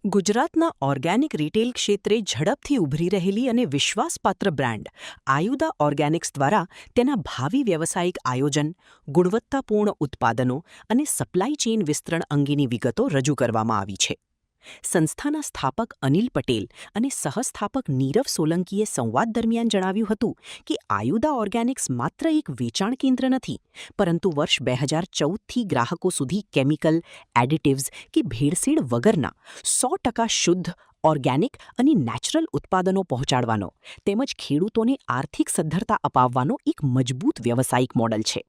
ગુજરાતના organic retail ક્ષેત્રે ઝડપથી ઉભરી રહેલી અને વિશ્વાસપાત્ર બ્રાન્ડ આયુધા ઓર્ગેનિક્સ દ્વારા તેના ભાવિ વ્યવસાયિક આયોજન, ગુણવત્તાપૂર્ણ ઉત્પાદનો અને સપ્લાય ચેઇન વિસ્તરણ અંગેની વિગતો રજૂ કરવામાં આવી છે. સંસ્થાના સ્થાપક અનિલ પટેલ અને સહસ્થાપક નીરવ સોલંકીએ સંવાદ દરમિયાન જણાવ્યું હતું કે આયુધા ઓર્ગેનિક્સ માત્ર એક વેચાણ કેન્દ્ર નથી, પરંતુ વર્ષ 2014થી ગ્રાહકો સુધી કેમિકલ, એડિટિવ્સ કે ભેળસેળ વગરના 100% શુદ્ધ, ઓર્ગેનિક અને નેચરલ ઉત્પાદનો પહોંચાડવાનો તેમજ ખેડૂતોને આર્થિક સદ્ધરતા અપાવવાનો એક મજબૂત વ્યવસાયિક મોડલ છે.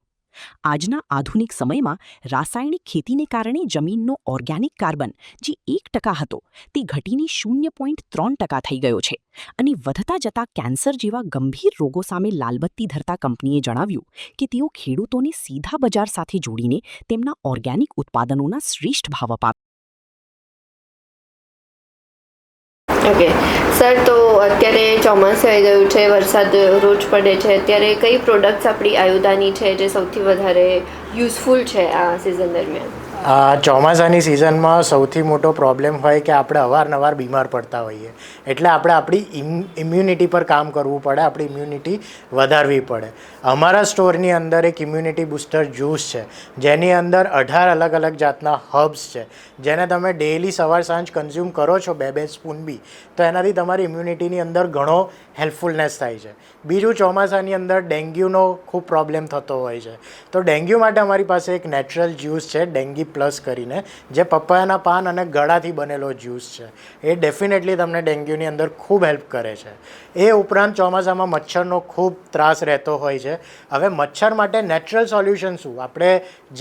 આજના આધુનિક સમયમાં રાસાયણિક ખેતીને કારણે જમીનનો ઓર્ગેનિક કાર્બન જે 1% હતો તે ઘટીને 0.3% થઈ ગયો છે અને વધતા જતા કેન્સર જેવા ગંભીર રોગો સામે લાલબત્તી ધરતા કંપનીએ જણાવ્યું કે તેઓ ખેડૂતોને સીધા બજાર સાથે જોડીને તેમના ઓર્ગેનિક ઉત્પાદનોના શ્રેષ્ઠ ભાવ અપાવે. ઓકે સર, તો અત્યારે ચોમાસું આવી ગયું છે, વરસાદ રોજ પડે છે, અત્યારે કઈ પ્રોડક્ટ્સ આપણી આયુધાની છે જે સૌથી વધારે યુઝફુલ છે આ સિઝન દરમિયાન? ચોમાસાની સિઝનમાં સૌથી મોટો પ્રોબ્લેમ હોય કે આપણે અવારનવાર બીમાર પડતા હોઈએ, એટલે આપણે આપણી ઇમ્યુનિટી પર કામ કરવું પડે, આપણી ઇમ્યુનિટી વધારવી પડે. અમારા સ્ટોરની અંદર એક ઇમ્યુનિટી બૂસ્ટર જ્યુસ છે જેની અંદર 18 અલગ અલગ જાતના હર્બ્સ છે, જેને તમે ડેઇલી સવાર સાંજ કન્ઝ્યુમ કરો છો 2 સ્પૂન બી, તો એનાથી તમારી ઇમ્યુનિટીની અંદર ઘણો હેલ્પફુલનેસ થાય છે. બીજું, ચોમાસાની અંદર ડેન્ગ્યુનો ખૂબ પ્રોબ્લેમ થતો હોય છે, તો ડેન્ગ્યુ માટે અમારી પાસે એક નેચરલ જ્યુસ છે ડેન્ગી પ્લસ કરીને, જે પપૈયાના પાન અને ગળાથી બનેલો જ્યુસ છે. એ ડેફિનેટલી તમને ડેન્ગ્યુની અંદર ખૂબ હેલ્પ કરે છે. એ ઉપરાંત ચોમાસામાં મચ્છરનો ખૂબ ત્રાસ રહેતો હોય છે. હવે મચ્છર માટે નેચરલ સોલ્યુશન શું? આપણે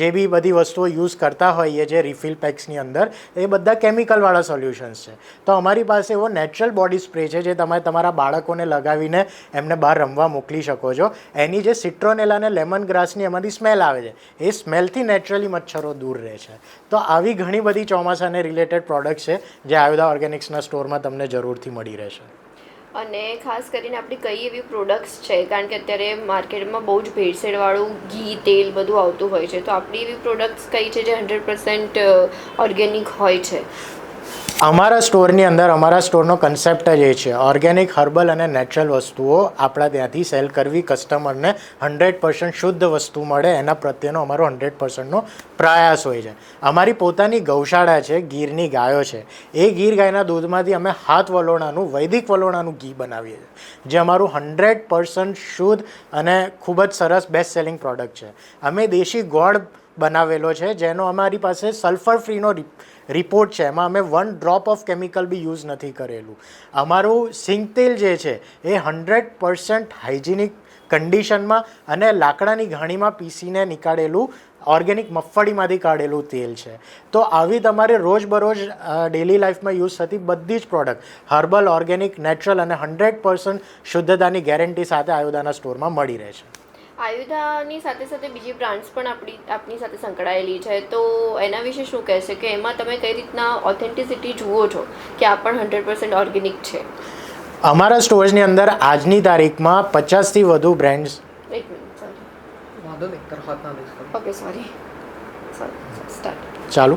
જે બી બધી વસ્તુઓ યુઝ કરતા હોઈએ જે રિફિલ પેક્સની અંદર, એ બધા કેમિકલવાળા સોલ્યુશન્સ છે. તો અમારી પાસે એવો નેચરલ બોડી સ્પ્રે છે જે તમે તમારા બાળકોને લગાવીને એમને બહાર રમવા મોકલી શકો છો. એની જે સિટ્રોનેલા અને લેમન ગ્રાસની એમાંથી સ્મેલ આવે છે, એ સ્મેલથી નેચરલી મચ્છરો દૂર રહે છે. તો આવી ઘણી બધી ચોમાસાને રિલેટેડ પ્રોડક્ટ્સ છે જે આયુધા ઓર્ગેનિક્સના સ્ટોરમાં તમને જરૂરથી મળી રહેશે. અને ખાસ કરીને આપણી કઈ એવી પ્રોડક્ટ્સ છે, કારણ કે અત્યારે માર્કેટમાં બહુ જ ભેળસેળવાળું ઘી, તેલ બધું આવતું હોય છે, તો આપણી એવી પ્રોડક્ટ્સ કઈ છે જે 100% ઓર્ગેનિક હોય છે? અમારા સ્ટોરની અંદર અમારા સ્ટોરનો કન્સેપ્ટ જ એ છે, ઓર્ગેનિક, હર્બલ અને નેચરલ વસ્તુઓ આપણા ત્યાંથી સેલ કરવી, કસ્ટમરને 100% શુદ્ધ વસ્તુ મળે એના પ્રત્યેનો અમારો 100%નો પ્રયાસ હોય છે. અમારી પોતાની ગૌશાળા છે, ગીરની ગાયો છે. એ ગીર ગાયના દૂધમાંથી અમે હાથ વલોણાનું, વૈદિક વલોણાનું ઘી બનાવીએ છીએ, જે અમારું 100% શુદ્ધ અને ખૂબ જ સરસ બેસ્ટ સેલિંગ પ્રોડક્ટ છે. અમે દેશી ગોળ બનાવેલો છે જેનો અમારી પાસે સલ્ફર ફ્રીનો રિપોર્ટ છે, એમાં અમે 1 ડ્રોપ ઓફ કેમિકલ બી યુઝ નથી કરેલું. અમારું સિંગ તેલ જે છે એ 100% હાઇજિનિક કન્ડિશનમાં અને લાકડાની ઘાણીમાં પીસીને નીકાળેલું ઓર્ગેનિક મગફળીમાંથી કાઢેલું તેલ છે. તો આવી તમારે રોજબરોજ ડેલી લાઈફમાં યુઝ થતી બધી જ પ્રોડક્ટ હર્બલ, ઓર્ગેનિક, નેચરલ અને 100% શુદ્ધતાની ગેરંટી સાથે આયુધાના સ્ટોરમાં મળી રહે છે. આયુધાની સાથે સાથે બીજી બ્રાન્ડ્સ પણ આપણી સાથે સંકળાયેલી છે, તો એના વિશે શું કહેશે કે એમાં તમે કઈ રીતના ઓથેન્ટિસિટી જુઓ છો કે આ પણ 100% ઓર્ગેનિક છે? અમારા સ્ટોર્સની અંદર આજની તારીખમાં 50થી વધુ બ્રાન્ડ્સ. એક મિનિટ, ઓકે, સોરી, સ્ટાર્ટ ચાલુ.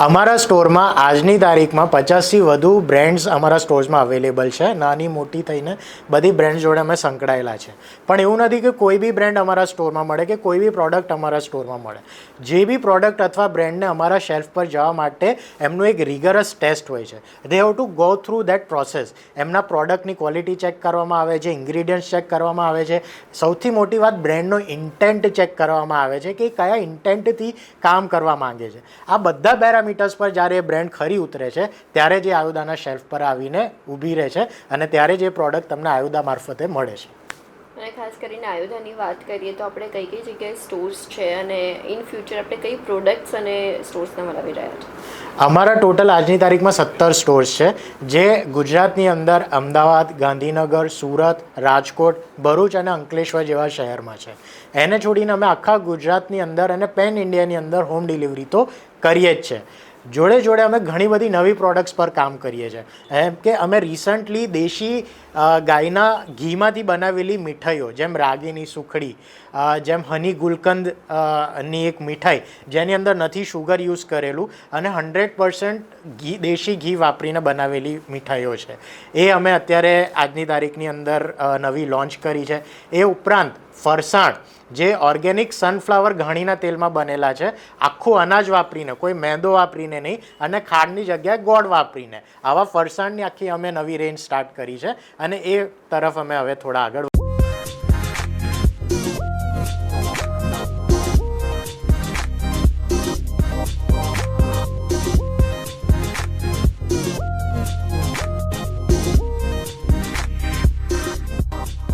અમારા સ્ટોરમાં આજની તારીખમાં 50થી વધુ બ્રાન્ડ્સ અમારા સ્ટોર્સમાં અવેલેબલ છે. નાની મોટી થઈને બધી બ્રાન્ડ્સ જોડે અમે સંકળાયેલા છે. પણ એવું નથી કે કોઈ બી બ્રાન્ડ અમારા સ્ટોરમાં મળે કે કોઈ બી પ્રોડક્ટ અમારા સ્ટોરમાં મળે. જે બી પ્રોડક્ટ અથવા બ્રાન્ડને અમારા શેલ્ફ પર જવા માટે એમનું એક રિગરસ ટેસ્ટ હોય છે. They have to go through that process. એમના પ્રોડક્ટની ક્વોલિટી ચેક કરવામાં આવે છે, ઇન્ગ્રીડિયન્ટ્સ ચેક કરવામાં આવે છે. સૌથી મોટી વાત, બ્રાન્ડનો ઇન્ટેન્ટ ચેક કરવામાં આવે છે કે કયા ઇન્ટેન્ટથી કામ કરવા માંગે છે. આ બધા પેરામીટર્સ પર જ્યારે એ બ્રાન્ડ ખરી ઉતરે છે ત્યારે જે આયુધાના શેલ્ફ પર આવીને ઊભી રહે છે અને ત્યારે જે પ્રોડક્ટ તમને આયુધા મારફતે મળે છે. અને ખાસ કરીને આયુધાની વાત કરીએ તો આપણે કઈ કઈ જગ્યાએ સ્ટોર્સ છે અને ઇન ફ્યુચર આપણે કઈ પ્રોડક્ટ્સ અને સ્ટોર્સને બનાવી રહ્યા છે? અમારા ટોટલ આજની તારીખમાં 17 સ્ટોર્સ છે, જે ગુજરાતની અંદર અમદાવાદ, ગાંધીનગર, સુરત, રાજકોટ, ભરૂચ અને અંકલેશ્વર જેવા શહેરમાં છે. એને છોડીને અમે આખા ગુજરાતની અંદર અને પેન ઇન્ડિયાની અંદર હોમ ડિલિવરી તો કરીએ જ છે. જોડે જોડે અમે ઘણી બધી નવી પ્રોડક્ટ્સ પર કામ કરીએ છીએ. એમ કે અમે રિસન્ટલી દેશી ગાયના ઘીમાંથી બનાવેલી મીઠાઈઓ જેમ રાગીની સુખડી, જેમ હની ગુલકંદ ની એક મીઠાઈ જેની અંદર નથી શુગર યુઝ કરેલું અને 100% દેશી ઘી વાપરીને બનાવેલી મીઠાઈઓ છે, એ અમે અત્યારે આજની તારીખની અંદર નવી લોન્ચ કરી છે. એ ઉપરાંત ફરસાણ જે ઓર્ગેનિક સનફ્લાવર ઘાણીના તેલમાં બનેલા છે, આખું અનાજ વાપરીને, કોઈ મેંદો વાપરીને નહીં અને ખાંડની જગ્યાએ ગોળ વાપરીને આવા ફરસાણની આખી અમે નવી રેન્જ સ્ટાર્ટ કરી છે અને એ તરફ અમે હવે થોડા આગળ